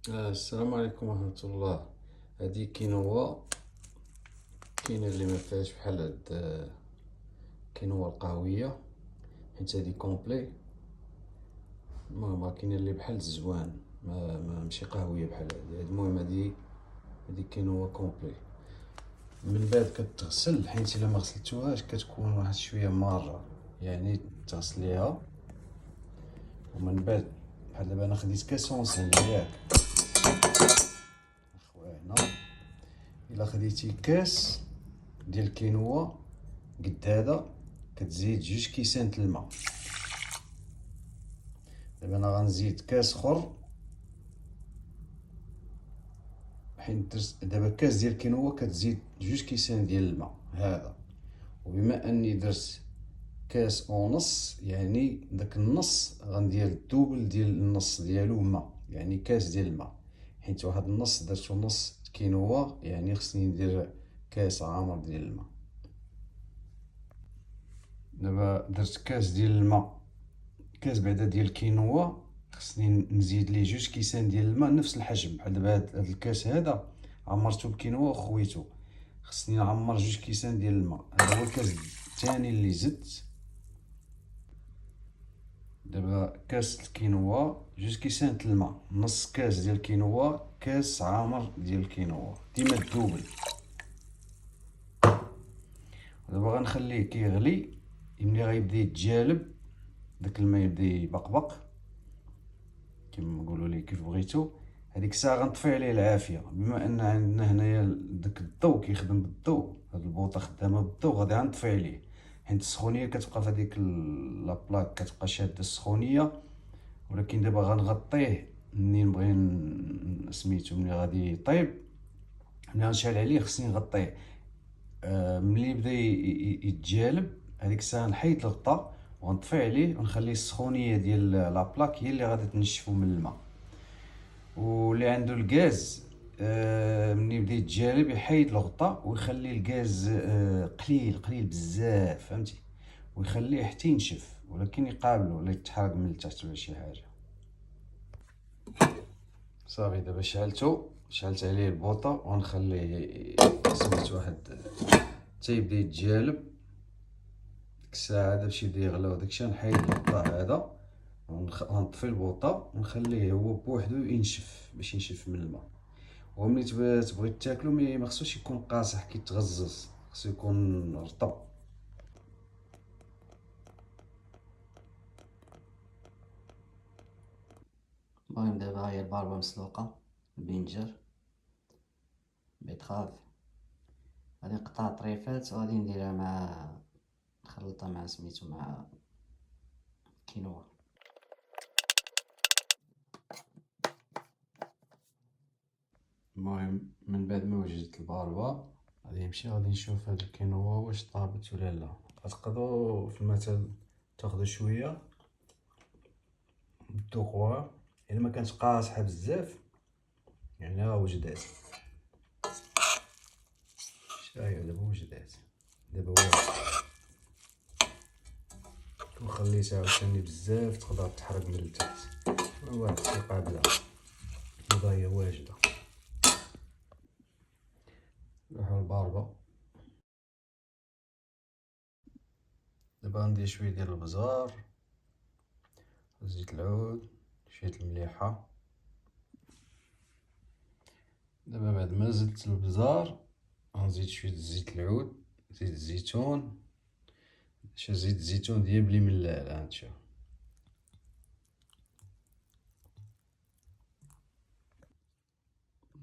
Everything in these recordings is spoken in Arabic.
السلام عليكم ورحمة الله. هادي كينوا كاينه اللي ما فيهاش بحال هاد كينوا القهوية، حيت هادي كومبلي. المهم كاينه اللي بحال الزوان، ماشي قهوية بحال هادي. المهم هادي كينوا كومبلي. من بعد كتغسل، حيت الا ما غسلتوهاش كتكون واحد شوية مارة، يعني تغسليها. ومن بعد بحال دابا انا خديت كاس ونص ياك اخوانا. الا خديتي كاس ديال الكينوا قد هذا، كتزيد 2 كيسان الماء. دابا انا غنزيد كاس اخر، حيت درت دابا كاس ديال الكينوا كتزيد 2 كيسان ديال الماء هذا. وبما اني درت كاس ونص، يعني داك النص غندير الدوبل ديال النص ديالو ماء، يعني كاس ديال الماء. حيت واحد النص درتو نص كينوا، يعني خصني ندير كاس عامر ديال الماء. دابا درت كاس ديال الماء، كاس بعدا ديال الكينوا، خصني نزيد ليه 2 كيسان ديال الماء نفس الحجم. بحال دابا هاد الكاس هذا عمرتو بالكينوا وخويتو، خصني نعمر 2 كيسان ديال الماء. هذا هو الكاس الثاني اللي زدت. دابا كاس الكينوا 2 كيسان الماء، نص كاس ديال الكينوا، كاس عامر ديال الكينوا، ديما الدوبل. دابا غنخليه كيغلي، ملي غيبدا يتجالب داك الماء يبدا يبقبق كما نقولوا ليه كيف بغيتو، هذيك الساعه غنطفي عليه العافيه. بما ان عندنا هنايا داك الضو كيخدم بالضو، هاد البوطه خدامه بالضو، غادي غنطفي عليه. حيت السخونيه كتبقى في هذيك لابلاك، كتبقى شاده السخونيه. ولكن دابا غنغطيه منين نبغي سميتو، ملي غادي يطيب، ملي غنشعل عليه خصني نغطيه. ملي يبدا يتجالب هذيك الساعه نحيد الغطاء ونطفي عليه ونخلي السخونيه ديال لابلاك هي اللي غادي تنشفو من الماء. واللي عنده الغاز، ملي يبدا يتجالب يحيد الغطاء ويخلي الغاز قليل بزاف، فهمتي، ويخليه حتى ينشف، ولكن يقابله ولا يتحرق من التحت ولا شي حاجه. صافي دابا شعلت عليه البوطه ونخليه سميت واحد حتى يبدا يتجالب. ديك الساعه هذا باش يبدا يغلى وداكشي نحيد الغطاء هذا ونطفي البوطه ونخليه هو بوحدو ينشف باش ينشف من الماء. وملي تبغي تاكلو ما خصوش يكون قاصح كيتغزز، خصو يكون رطب. المهم دابا هاهي الباربة مسلوقة، البنجر، بيتخاف، غادي نقطع طريفات وغادي نديرها نخلطها مع سميتو مع كينوا. المهم من بعد ما وجدت الباربه غادي نشوف هاد الكينوا واش طابت ولا لا. تقدروا في المثل تاخذوا شويه بالدوقوار، الا ما كانت قاصحه بزاف يعني راه وجدات. شايف دابا وجدات، دابا واعر. وخليتها عاوتاني بزاف تقدر تحرق من التحت، واحد الثقه بلا دابا هي واجده. نروحو للباربه. دابا غندير شويه ديال البزار، زيت العود، شويه المليحه. دابا بعد ما زدت البزار غنزيد شويه زيت العود، زيت الزيتون، زيت الزيتون ديال بلي ملال هانتشوف.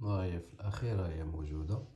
هي في الاخير هي موجوده.